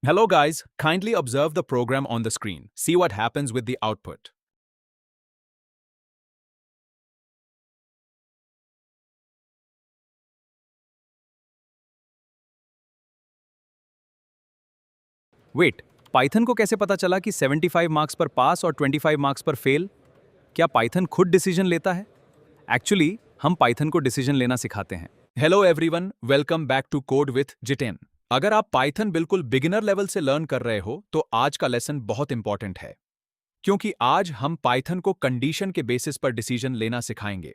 Hello guys, kindly observe the program on the screen. See what happens with the output. Wait, Python को कैसे पता चला कि 75 marks पर पास और 25 मार्क्स पर फेल? क्या पाइथन खुद डिसीजन लेता है? एक्चुअली हम पाइथन को डिसीजन लेना सिखाते हैं। Hello everyone, welcome back to code with Jiten. अगर आप पाइथन बिल्कुल बिगिनर लेवल से लर्न कर रहे हो तो आज का लेसन बहुत इंपॉर्टेंट है, क्योंकि आज हम पाइथन को कंडीशन के बेसिस पर डिसीजन लेना सिखाएंगे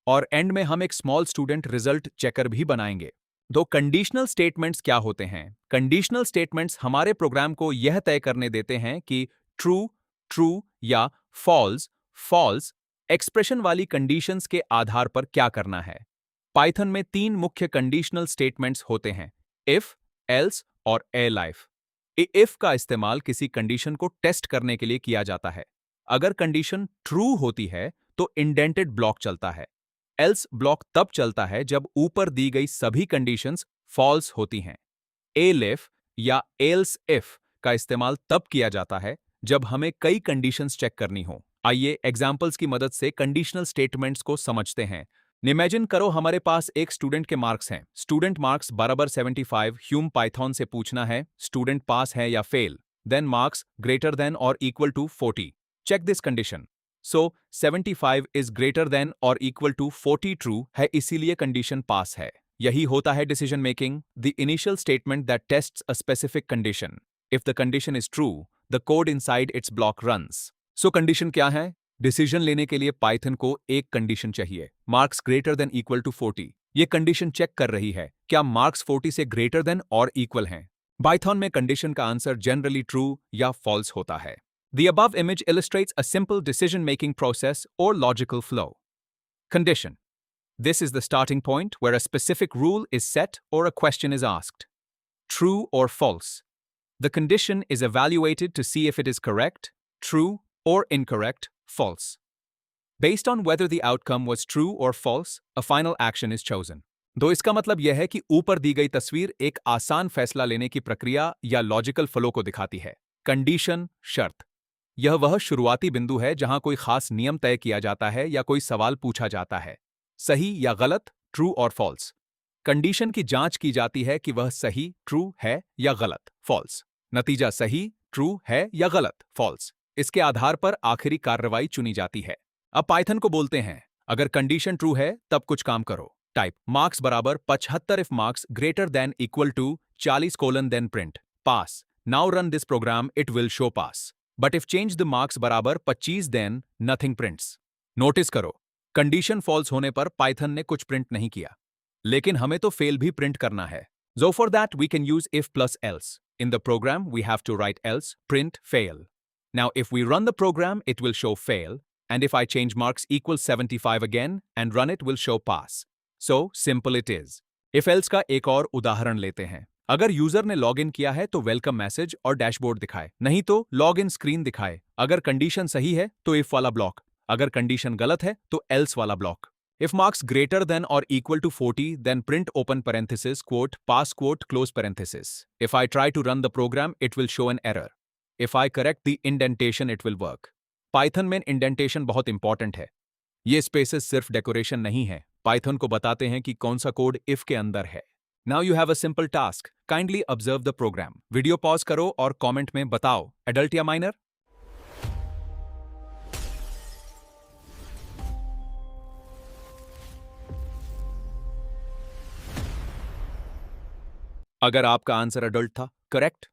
और एंड में हम एक स्मॉल स्टूडेंट रिजल्ट चेकर भी बनाएंगे। दो कंडीशनल स्टेटमेंट्स क्या होते हैं? कंडीशनल स्टेटमेंट्स हमारे प्रोग्राम को यह तय करने देते हैं कि ट्रू ट्रू या फॉल्स फॉल्स एक्सप्रेशन वाली कंडीशंस के आधार पर क्या करना है। पाइथन में तीन मुख्य कंडीशनल स्टेटमेंट्स होते हैं, इफ, एल्स और एलाइफ। इफ का इस्तेमाल किसी कंडीशन को टेस्ट करने के लिए किया जाता है। अगर कंडीशन ट्रू होती है तो इंडेंटेड ब्लॉक चलता है। एल्स ब्लॉक तब चलता है जब ऊपर दी गई सभी कंडीशंस फॉल्स होती हैं। एलिफ या एल्स इफ का इस्तेमाल तब किया जाता है जब हमें कई कंडीशंस चेक करनी हो। आइए एग्जांपल्स की मदद से कंडीशनल स्टेटमेंट्स को समझते हैं। इमेजिन करो हमारे पास एक स्टूडेंट के मार्क्स हैं। स्टूडेंट मार्क्स बराबर 75। ह्यूम पाइथन से पूछना है स्टूडेंट पास है या fail. Then marks greater than और equal to 40। Check this condition. So 75 is greater than और इक्वल टू 40 ट्रू है, इसीलिए कंडीशन पास है। यही होता है decision making, the initial statement that tests a specific condition. If the condition is true, the code inside its block runs. So condition क्या है? Decision लेने के लिए पाइथन को एक कंडीशन चाहिए, marks greater than equal to 40। ये condition check कर रही है क्या मार्क्स 40 से ग्रेटर देन और इक्वल हैं। पाइथन में कंडीशन का आंसर जनरली ट्रू या फॉल्स होता है। The above image illustrates a simple decision-making process or logical flow. Condition. This is the starting point where a specific rule is set or a question is asked. True or false. The condition is evaluated to see if it is correct, true, or incorrect, false. Based on whether the outcome was true or false, a final action is chosen. तो इसका मतलब यह है कि ऊपर दी गई तस्वीर एक आसान फैसला लेने की प्रक्रिया या लॉजिकल फ्लो को दिखाती है। कंडीशन, शर्त। यह वह शुरुआती बिंदु है जहां कोई खास नियम तय किया जाता है या कोई सवाल पूछा जाता है। सही या गलत, ट्रू और फॉल्स। कंडीशन की जांच की जाती है कि वह सही, ट्रू है या गलत, फॉल्स। नतीजा सही, ट्रू है या गलत, फॉल्स। इसके आधार पर आखिरी कार्रवाई चुनी जाती है। अब पाइथन को बोलते हैं, अगर कंडीशन ट्रू है तब कुछ काम करो। टाइप मार्क्स बराबर 75 if marks greater than equal to 40 colon then print pass. Now run this program, it will show pass. But if change the marks बराबर 25 देन नथिंग प्रिंट्स। नोटिस करो, condition false होने पर Python ने कुछ print नहीं किया, लेकिन हमें तो फेल भी प्रिंट करना है। So for that we can use if plus else. In the program we have to write else, print fail. Now if we run the program it will show fail, and if I change marks equals 75 again and run it will show pass. So simple it is. If else का एक और उदाहरण लेते हैं। अगर user ने log in किया है तो वेलकम मैसेज और डैशबोर्ड दिखाए, नहीं तो लॉग इन स्क्रीन दिखाए। अगर कंडीशन सही है तो इफ वाला ब्लॉक, अगर कंडीशन गलत है तो एल्स वाला block. If marks greater than or equal to 40, then print open parenthesis, quote, pass quote, close parenthesis. If I try to run the program, it will show an error. If I correct the indentation, it will work. Python में indentation बहुत important है। ये spaces सिर्फ decoration नहीं है, Python को बताते हैं कि कौन सा कोड इफ के अंदर है। Now you have a simple task. Kindly observe the program. Video pause करो और कमेंट में बताओ, एडल्ट या माइनर? अगर आपका आंसर अडल्ट था, करेक्ट।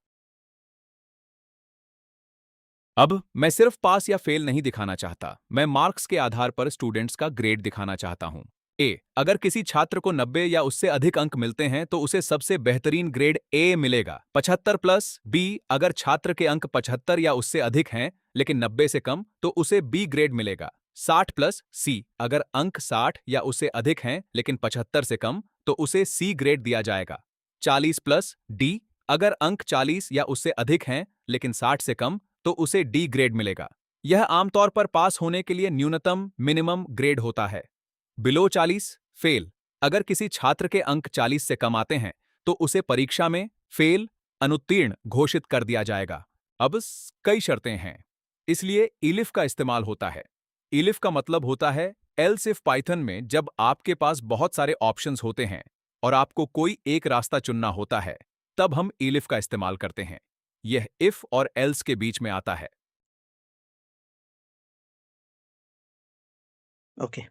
अब मैं सिर्फ पास या फेल नहीं दिखाना चाहता, मैं मार्क्स के आधार पर स्टूडेंट्स का ग्रेड दिखाना चाहता हूं। ए, अगर किसी छात्र को 90 या उससे अधिक अंक मिलते हैं तो उसे सबसे बेहतरीन ग्रेड ए मिलेगा, 75 प्लस। बी, अगर छात्र के अंक 75 या उससे अधिक हैं लेकिन 90 से कम तो उसे बी ग्रेड मिलेगा, 60 प्लस। सी, अगर अंक 60 या उससे अधिक हैं लेकिन 75 से कम तो उसे सी ग्रेड दिया जाएगा, 40 प्लस। डी, अगर अंक 40 या उससे अधिक हैं लेकिन 60 से कम तो उसे डी ग्रेड मिलेगा। यह आमतौर पर पास होने के लिए न्यूनतम मिनिमम ग्रेड होता है। Below 40, fail. अगर किसी छात्र के अंक 40 से कम आते हैं तो उसे परीक्षा में फेल अनुत्तीर्ण घोषित कर दिया जाएगा। अब कई शर्तें हैं, इसलिए elif का इस्तेमाल होता है। elif का मतलब होता है एल्स इफ पाइथन में जब आपके पास बहुत सारे ऑप्शंस होते हैं और आपको कोई एक रास्ता चुनना होता है, तब हम elif का इस्तेमाल करते हैं। यह इफ और एल्स के बीच में आता है। Okay,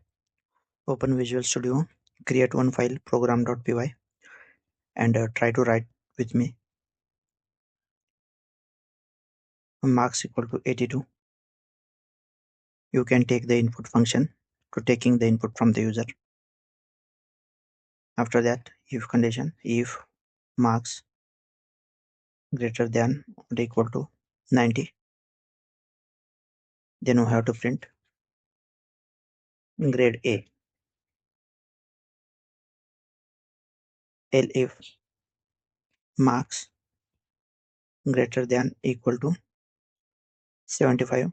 open Visual Studio, create one file program.py and try to write with me. Marks equal to 82. You can take the input function to taking the input from the user. After that, if condition, if marks greater than or equal to 90, then we have to print grade A. Elif marks greater than equal to 75,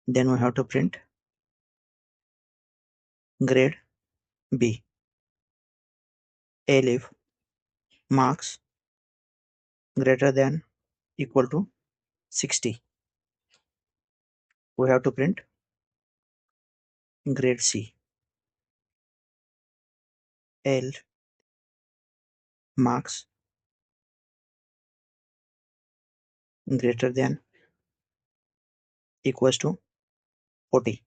then we have to print grade B. Elif marks greater than equal to 60, we have to print grade C. L marks greater than equals to 40,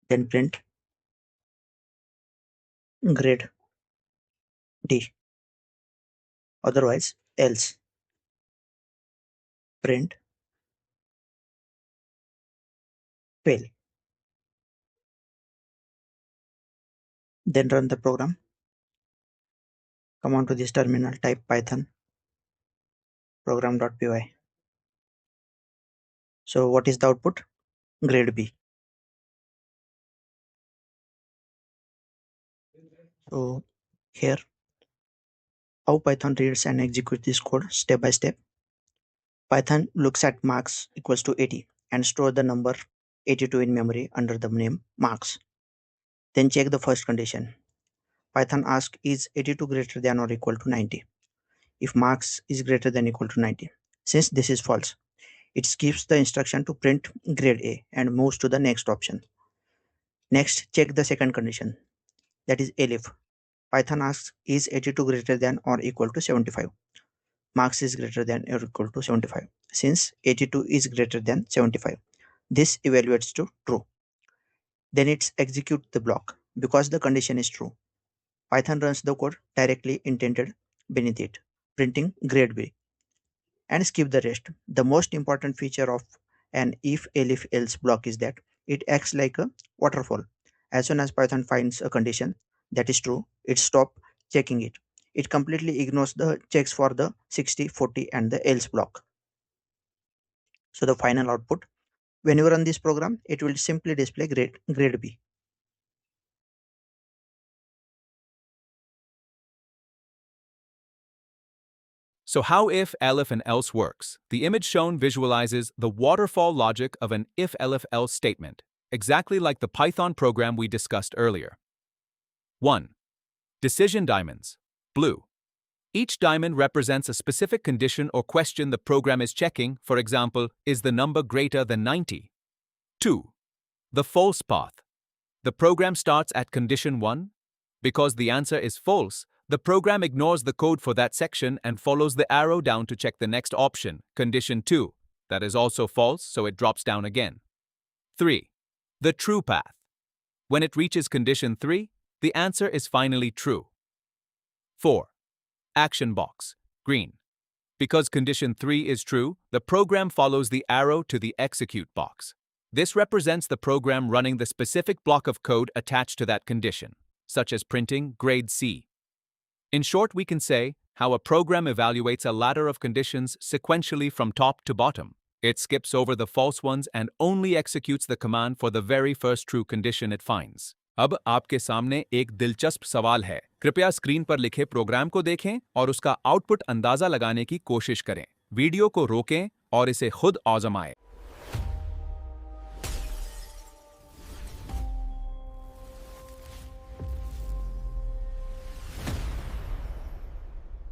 then print grade D, otherwise else print fail. Then run the program. Come on to this terminal, type python program.py. So what is the output? Grade B. So here how Python reads and executes this code step by step. Python looks at marks equals to 80 and store the number 82 in memory under the name marks. Then check the first condition. Python asks is 82 greater than or equal to 90 if marks is greater than equal to 90. Since this is false, it skips the instruction to print grade A and moves to the next option. Next, check the second condition, that is elif. Python asks is 82 greater than or equal to 75. Marks is greater than or equal to 75. Since 82 is greater than 75, this evaluates to true. Then it executes the block. Because the condition is true, Python runs the code directly intended beneath it, printing grade B, and skip the rest. The most important feature of an if elif else block is that it acts like a waterfall. As soon as Python finds a condition that is true, it stops checking it. It completely ignores the checks for the 60, 40 and the else block. So the final output, when you run this program, it will simply display grade B. So how if, elif, and else works? The image shown visualizes the waterfall logic of an if, elif, else statement, exactly like the Python program we discussed earlier. 1. Decision diamonds, blue. Each diamond represents a specific condition or question the program is checking, for example, is the number greater than 90? 2. The false path. The program starts at condition 1. Because the answer is false, the program ignores the code for that section and follows the arrow down to check the next option, condition 2. That is also false, so it drops down again. 3. The true path. When it reaches condition 3, the answer is finally true. 4. Action box, green. Because condition 3 is true, the program follows the arrow to the execute box. This represents the program running the specific block of code attached to that condition, such as printing grade C. In short, we can say how a program evaluates a ladder of conditions sequentially from top to bottom. It skips over the false ones and only executes the command for the very first true condition it finds. अब आपके सामने एक दिलचस्प सवाल है। कृपया screen पर लिखे प्रोग्राम को देखें और उसका आउटपुट अंदाजा लगाने की कोशिश करें। वीडियो को रोकें और इसे खुद आजमाएं।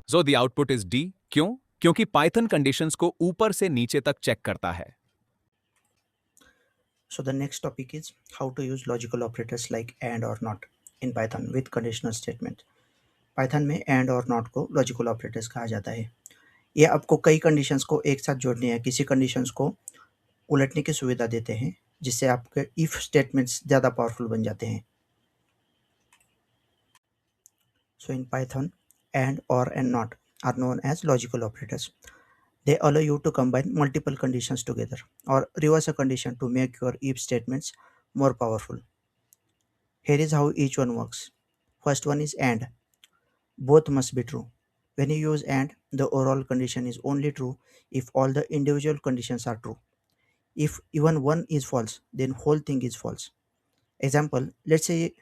So the output is D. क्यों? क्योंकि पाइथन कंडीशंस को ऊपर से नीचे तक चेक करता है. So the next topic is how to use logical operators like and or not in Python with conditional statement. Python में and or not को logical operators कहा जाता है. ये आपको कई कंडीशंस को एक साथ जोड़नी है, किसी कंडीशंस को उलटने की सुविधा देते हैं, जिससे आपके if स्टेटमेंट्स ज़्यादा पावरफुल बन जाते हैं. So in Python, and or and not are known as logical operators. They allow you to combine multiple conditions together or reverse a condition to make your if statements more powerful. Here is how each one works. First one is and. Both must be true. When you use and, the overall condition is only true if all the individual conditions are true. If even one is false, then whole thing is false. Example, let's say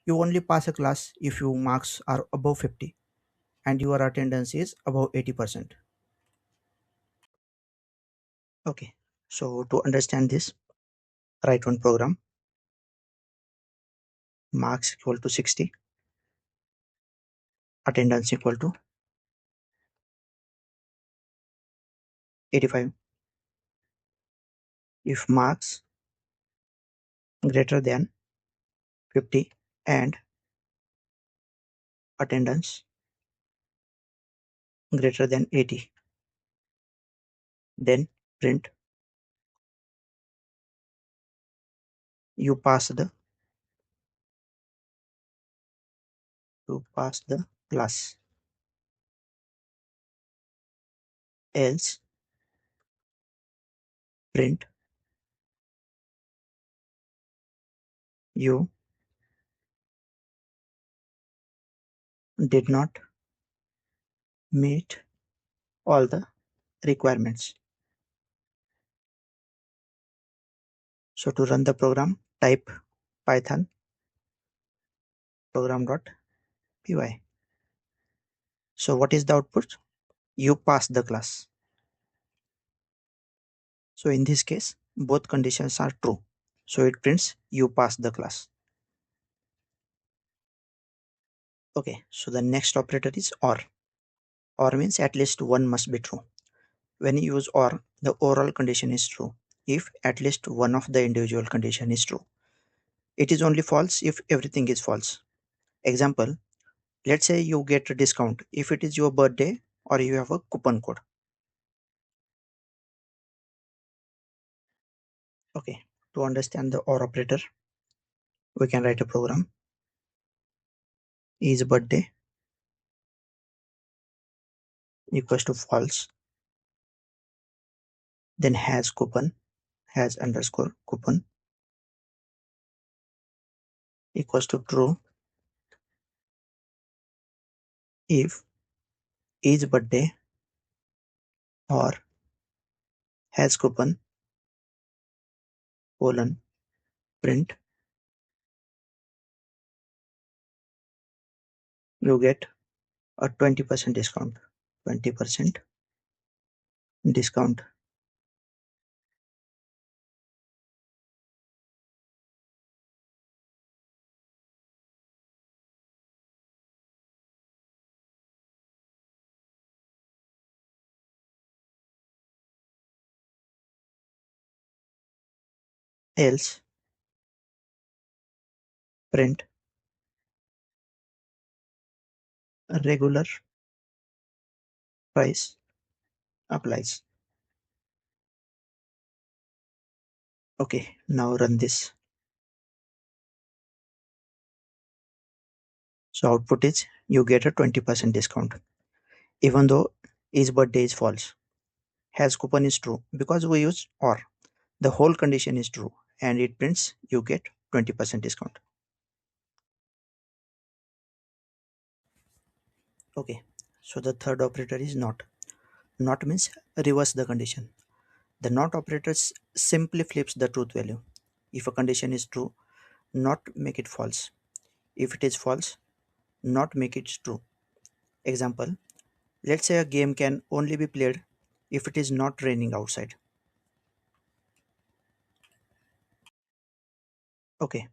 you only pass a class if your marks are above 50 and your attendance is above 80%. Okay, so to understand this, write one program, marks equal to 60, attendance equal to 85. If marks greater than 50 and attendance greater than 80, then print you pass the class, else print you did not meet all the requirements. So to run the program, type python program.py. So what is the output? You pass the class. So in this case, both conditions are true. So it prints you pass the class. Okay, so the next operator is or. Or means at least one must be true. When you use or, the overall condition is true if at least one of the individual condition is true. It is only false if everything is false. Example, let's say you get a discount if it is your birthday or you have a coupon code. Okay, to understand the or operator, we can write a program. Is birthday equals to false, then has underscore coupon equals to true if is birthday or has coupon colon print you get a 20% discount. 20% discount. Else print regular price applies. Okay, now run this. So output is you get a 20% discount even though his birthday is false. Has coupon is true because we use or. The whole condition is true and it prints you get 20% discount. Okay, so the third operator is not. Not means reverse the condition. The not operator simply flips the truth value. If a condition is true, not make it false. If it is false, not make it true. Example, let's say a game can only be played if it is not raining outside. Okay,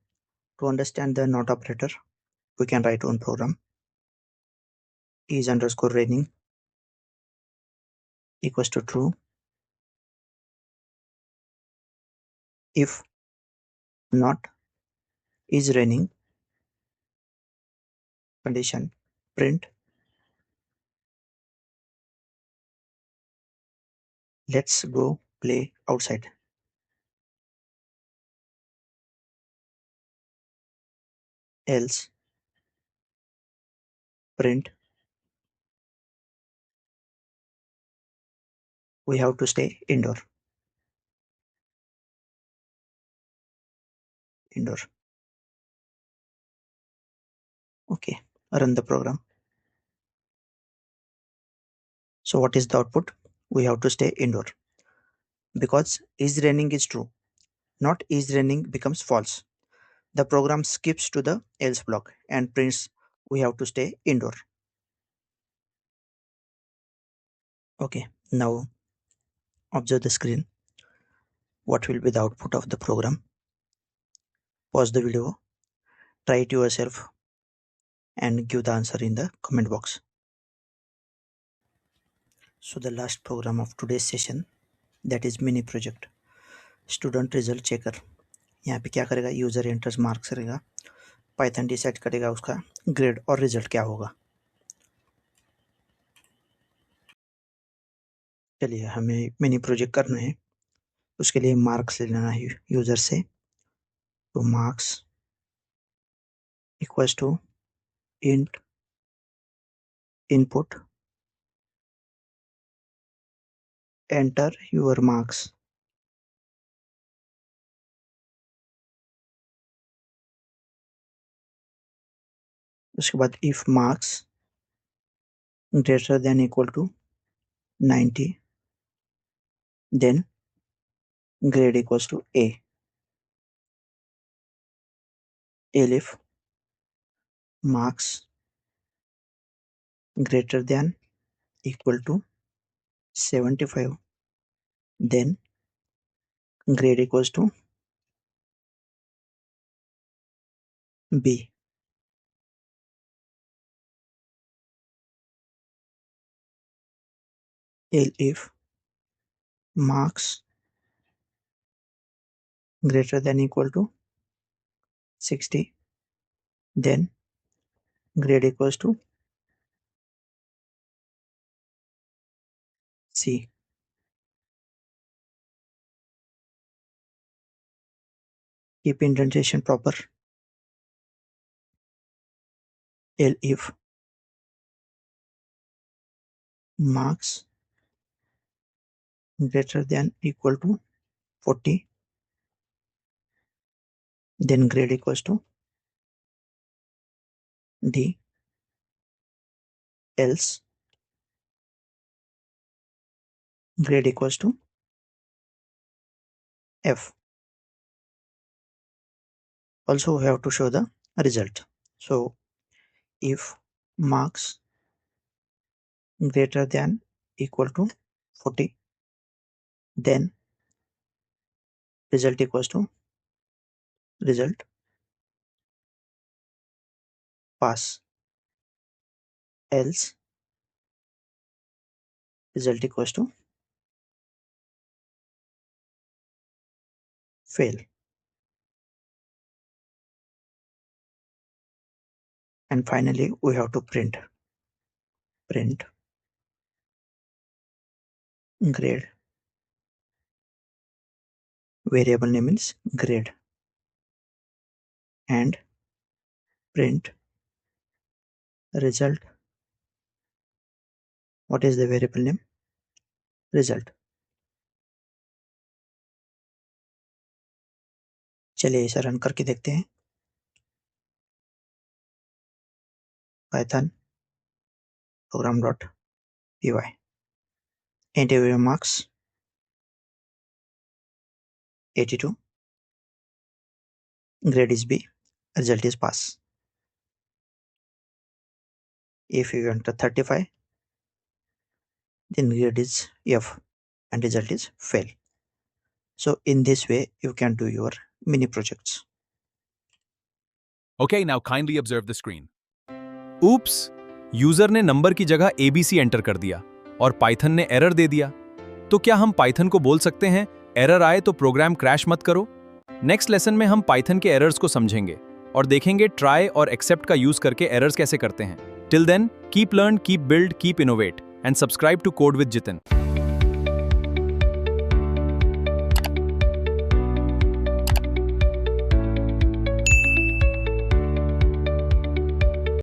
to understand the not operator, we can write one program. Is underscore raining equals to true. If not, is raining, condition, print. Let's go play outside. Else, print. We have to stay indoor. Indoor. Okay, run the program. So what is the output? We have to stay indoor. Because is raining is true, not is raining becomes false. The program skips to the else block and prints we have to stay indoor. Okay, now observe the screen. What will be the output of the program? Pause the video, try it yourself, and give the answer in the comment box. So the last program of today's session, that is mini project student result checker. यहाँ पे क्या करेगा, user enters marks करेगा, Python decide करेगा उसका grade और result क्या होगा. चलिए हमें मिनी प्रोजेक्ट करना है, उसके लिए मार्क्स लेना है यूजर से. तो marks equals to int input enter your marks. उसके बाद if marks greater than equal to 90 then grade equals to A. elif marks greater than equal to 75 then grade equals to B. elif marks greater than equal to 60 then grade equals to C. Keep indentation proper. elif marks greater than equal to 40 then grade equals to D. else grade equals to F. Also we have to show the result. So if marks greater than equal to 40 then result equals to result pass, else result equals to fail. And finally we have to print grade. Variable name is grade and print result. What is the variable name? Result. चलिए इसे run करके देखते हैं. Python program.py. Interview marks 82. Grade is B. Result is pass. If you enter 35, then grade is F and result is fail. So in this way you can do your mini projects. Okay, now kindly observe the screen. Oops, user ने number की जगह ABC enter कर दिया. और Python ने error दे दिया। तो क्या हम पाइथन को बोल सकते हैं एरर आए तो प्रोग्राम क्रैश मत करो? नेक्स्ट लेसन में हम पाइथन के एरर्स को समझेंगे और देखेंगे ट्राई और एक्सेप्ट का यूज करके एरर्स कैसे करते हैं। Till then keep learn, keep build, keep innovate and subscribe to code with Jitin.